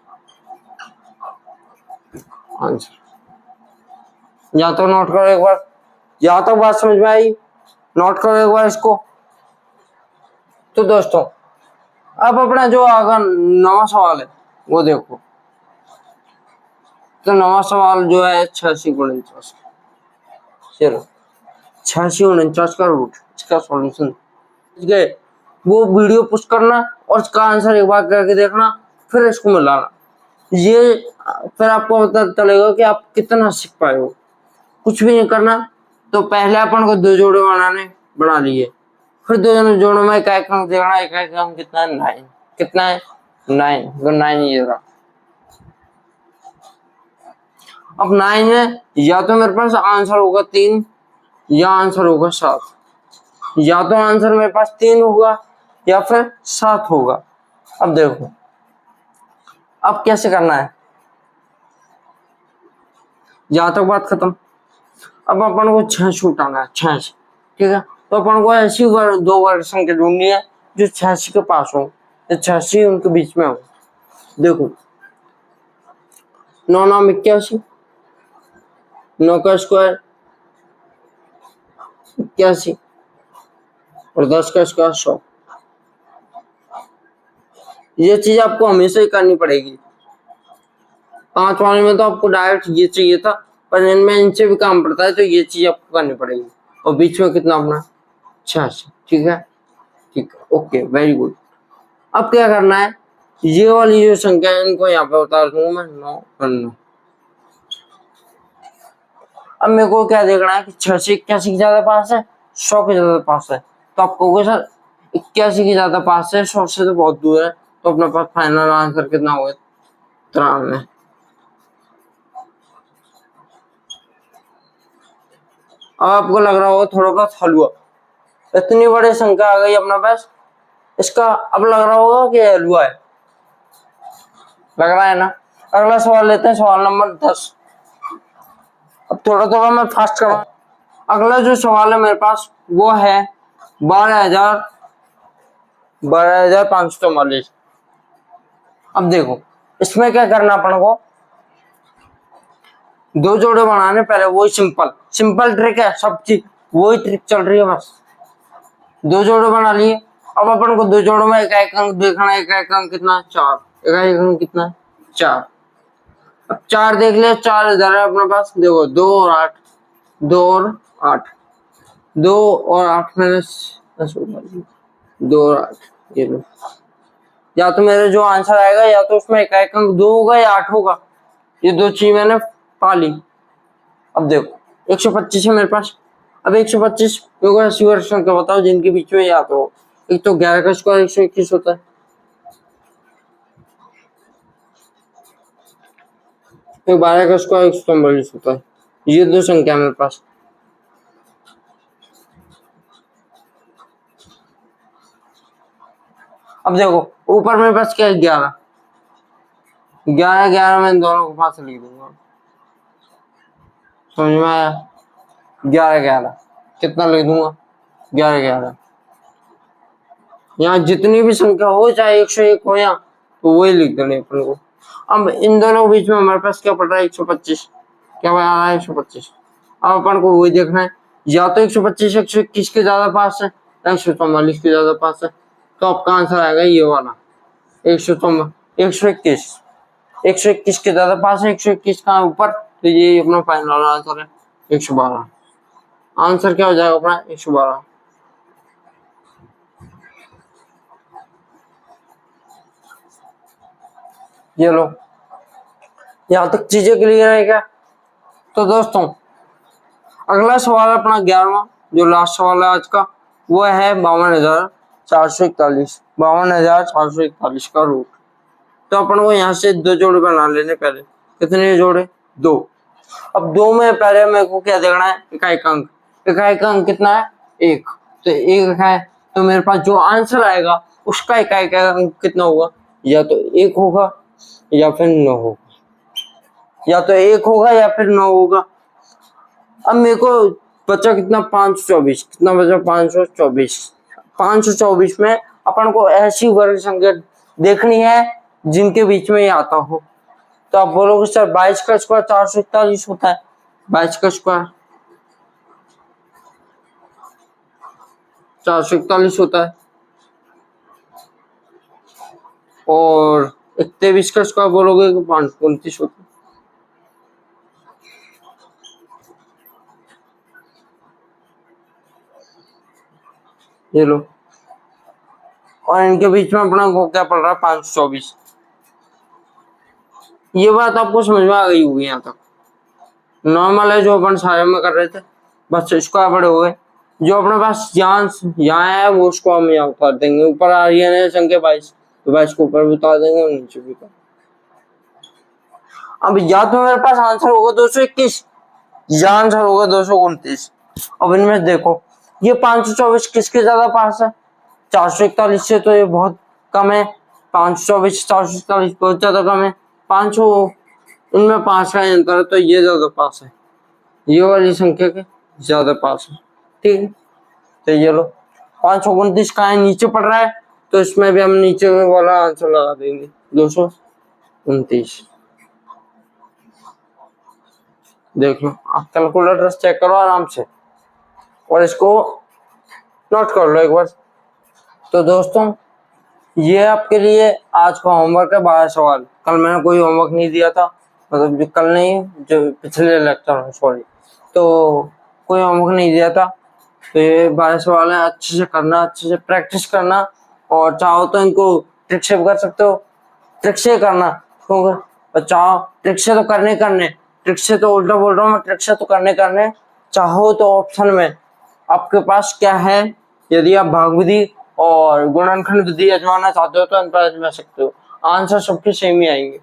आंसर। या तो नोट करो एक बार, या तो बात समझ में आई, नोट करो एक बार इसको। तो दोस्तों अब अपना जो आगे नवा सवाल है वो देखो। तो नवा सवाल जो है 8649, चलो 8649 का रूट, इसका सॉल्यूशन ठीक है, वो वीडियो पुश करना और इसका आंसर एक बार करके देखना, फिर इसको मिलाना। ये फिर आपको पता चलेगा कि आप कितना सीख पाए हो। कुछ भी नहीं करना, तो पहले अपन को 2 जोड़े बना लिए, फिर 2 जोड़ों में एक अंक देखना, एक अंक कितना है 9, कितना है 9, तो 9 ये रहा। अब 9 है, या तो मेरे पास आंसर होगा 3 या आंसर होगा 7, या तो आंसर मेरे पास 3 होगा या फिर 7 होगा। अब देखो अब कैसे करना है, यहाँ तक बात खत्म। अब अपन को 6 छूटाना है, 6 ठीक है। तो अपन को ऐसी 2 वर्ग संख्या ढूंढनी है जो 86 के पास हो, 86 उनके बीच में हो। देखो 9 9 81, 9 का स्क्वायर 81 और 10 का स्क्वायर 100। ये चीज आपको हमेशा ही करनी पड़ेगी। 5 वाले में तो आपको डायरेक्ट ये चाहिए था, पर इनमें इनसे भी काम पड़ता है, तो ये चीज आपको करनी पड़ेगी। और बीच में कितना अपना 86, ठीक है, ठीक है, ओके, वेरी गुड। अब क्या करना है, ये वाली जो संख्या है इनको यहाँ पे उतार दूंगा मैं 9 और 9। अब मेरे को क्या देखना है कि 86 81 की ज्यादा पास है, 100 के ज्यादा पास है। तो आप कहोगे सर 81 की ज्यादा पास है, 100 से तो बहुत दूर है, तो अपने पास फाइनल आंसर कितना होगा 93। अब आपको लग रहा होगा थोड़ा बहुत हलवा, इतनी बड़ी संख्या आ गई अपने पास, इसका अब लग रहा होगा कि हलवा है, लग रहा है ना। अगला सवाल लेते हैं, सवाल नंबर 10। अब थोड़ा थोड़ा मैं फास्ट करूँ। अगला जो सवाल है मेरे पास वो है 12,544। अब देखो इसमें क्या करना अपन को, 2 जोड़े बनाने, पहले वही सिंपल ट्रिक है, सब चीज वही ट्रिक चल रही है, बस 2 जोड़े बना लिए। अब अपन को 2 जोड़ों में एक अंक देखना है, एक अंक कितना 4, एक अंक कितना 4। अब 4 देख लिया, 4 इधर है अपने पास, देखो 2 और 8, 2 और 8, 2 और 8 में 2 और 8, ये लो। या तो मेरे जो आंसर आएगा या तो उसमें एक अंक 2 होगा या 8 होगा, ये 2 चीज मैंने पा ली। अब देखो 125 है मेरे पास। अब 125 मेरे को ऐसी वर्षन का बताओ जिनके बीच में या तो एक तो 11 का स्क्वायर 121 होता है, तो 12 का स्क्वायर 144 होता है। ये 2 संख्या मेरे पास। अब देखो ऊपर मेरे पास क्या है 11, 11 मैं दोनों को पास लिख दूंगा, समझ में आया। 11 कितना लिख दूंगा 11। यहाँ जितनी भी संख्या हो, चाहे 101 हो या, तो वही लिख देने अपन को। अब इन दोनों के बीच में हमारे पास क्या पड़ रहा है 125, क्या आ रहा है 125। अब अपन को वही देखना है, या तो 125 121 के ज्यादा पास है या 144 के ज्यादा पास है, तो आपका आंसर आएगा ये वाला 121 के ज्यादा पास है, 121 का ऊपर, तो ये अपना फाइनल आंसर है 112। आंसर क्या हो जाएगा अपना 112। ये लो, यहाँ तक चीजें क्लियर है क्या। तो दोस्तों अगला सवाल अपना 11वां जो लास्ट सवाल है आज का, वो है 52,441, 52,441 का रूट। तो अपन को यहाँ से 2 जोड़े बना लेने पहले। कितने जोड़े 2। अब 2 में पहले मेरे को क्या देखना है इकाई अंक, इकाई अंक कितना है 1, तो 1 है, तो मेरे पास जो आंसर आएगा उसका इकाई अंक कितना होगा, या तो 1 होगा या फिर 9 होगा, या तो 1 होगा या फिर 9 होगा। अब मेरे को बचा कितना 524, कितना बचा 524। 524 में अपन को ऐसी वर्ग संख्या देखनी है जिनके बीच में ये आता हो। तो आप बोलोगे सर 22 का स्क्वायर 441 होता है, 22 का स्क्वायर 441 होता है, और 23 का स्क्वायर बोलोगे तो 529 होता है। ये लो, और इनके बीच में अपना को क्या पड़ रहा है 524। ये बात आपको समझ में आ गई होगी यहाँ तक। नॉर्मल है जो अपन सारे में कर रहे थे, बस स्क्वायर बड़े हो गए। जो अपने पास यहाँ है वो उसको हम यहाँ उतार देंगे। ऊपर आ रही है संख्या 22, तो 22 को ऊपर भी उतार देंगे और नीचे भी उतार। अब या तो मेरे पास आंसर होगा 221 या आंसर होगा 229। अब इनमें देखो ये 524 किसके ज्यादा पास है, 441 से तो ये बहुत कम है, 524 441 बहुत ज्यादा कम है, 500 इनमें 5 का अंतर है, तो ये ज्यादा पास है, ये वाली संख्या के ज्यादा पास है। ठीक है, तो ये लो 529 का है नीचे पड़ रहा है, तो इसमें भी हम नीचे वाला आंसर लगा देंगे 229। देख लो, आप कैलकुलेटर चेक करो आराम से और इसको नोट कर लो एक बार। तो दोस्तों ये आपके लिए आज का होमवर्क है, 12 सवाल। कल मैंने कोई होमवर्क नहीं दिया था, मतलब जो कल नहीं जो पिछले लेक्चर में, सॉरी, तो कोई होमवर्क नहीं दिया था। तो ये 12 सवाल है, अच्छे से करना, अच्छे से प्रैक्टिस करना, और चाहो तो इनको ट्रिक से कर सकते हो, ट्रिक से करना, क्योंकि चाहो ट्रिक से तो करने, ट्रिक से तो उल्टा बोल रहा हूँ मैं, ट्रिक से तो करने चाहो तो ऑप्शन में आपके पास क्या है, यदि आप भाग विधि और गुणनखंड विधि आजमाना चाहते हो तो इन पर आजमा सकते हो। आंसर सबके सेम ही आएंगे,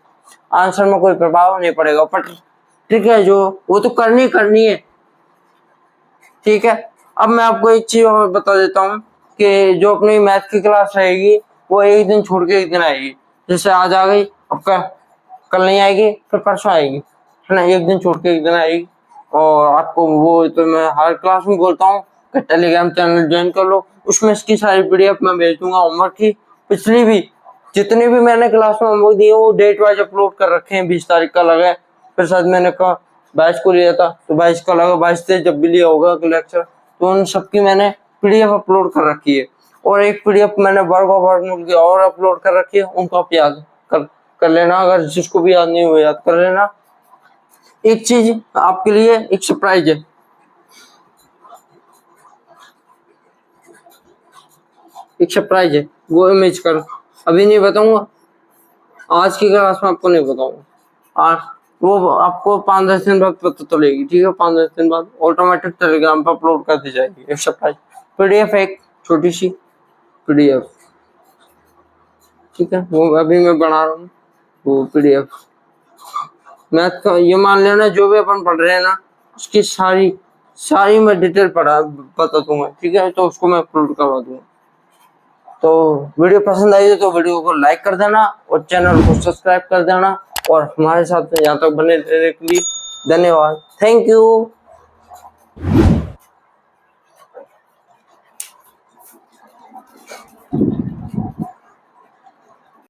आंसर में कोई प्रभाव नहीं पड़ेगा, पर ट्रिक है जो वो तो करनी है। ठीक है, अब मैं आपको एक चीज और बता देता हूँ कि जो अपनी मैथ की क्लास रहेगी वो एक दिन छोड़ के एक दिन आएगी। जैसे आज आ गई, अब कल नहीं आएगी, फिर परसों आएगी, है ना, एक दिन छोड़ के एक दिन आएगी। और आपको वो तो मैं हर क्लास में बोलता हूँ कि टेलीग्राम चैनल ज्वाइन कर लो, उसमें इसकी सारी पीडीएफ मैं भेज दूंगा होमवर्क की। पिछली भी जितनी भी मैंने क्लास में होमवर्क दिए वो डेट वाइज अपलोड कर रखे हैं। 20 तारीख का लगा है, फिर शायद मैंने कहा 22 को लिया था तो 22 का लगा, 22 से जब भी लिया होगा लेक्चर, तो उन सबकी मैंने पीडीएफ अपलोड कर रखी है। और एक पीडीएफ मैंने वर्गमूल की और अपलोड कर रखी है, उनको आप याद कर लेना, अगर जिसको भी याद नहीं हुआ याद कर लेना। एक चीज आपके लिए एक सरप्राइज है, वो इमेज कर अभी नहीं बताऊंगा, आज की क्लास में आपको नहीं बताऊंगा, और वो आपको 5-10 दिन बाद पता चलेगी। ठीक है, 5-10 दिन बाद ऑटोमेटिक टेलीग्राम पर अपलोड कर दी जाएगी एक सरप्राइज पीडीएफ, एक छोटी सी पीडीएफ। ठीक है, वो अभी मैं बना रहा हूँ वो पीडीएफ मैथ का। ये मान लेना जो भी अपन पढ़ रहे हैं ना उसकी सारी मैं डिटेल बता दूंगा। ठीक है, तो उसको मैं अपलोड करवा दूंगा। तो वीडियो पसंद आई तो वीडियो को लाइक कर देना और चैनल को सब्सक्राइब कर देना, और हमारे साथ यहाँ तक बने रहने के लिए धन्यवाद। Thank you.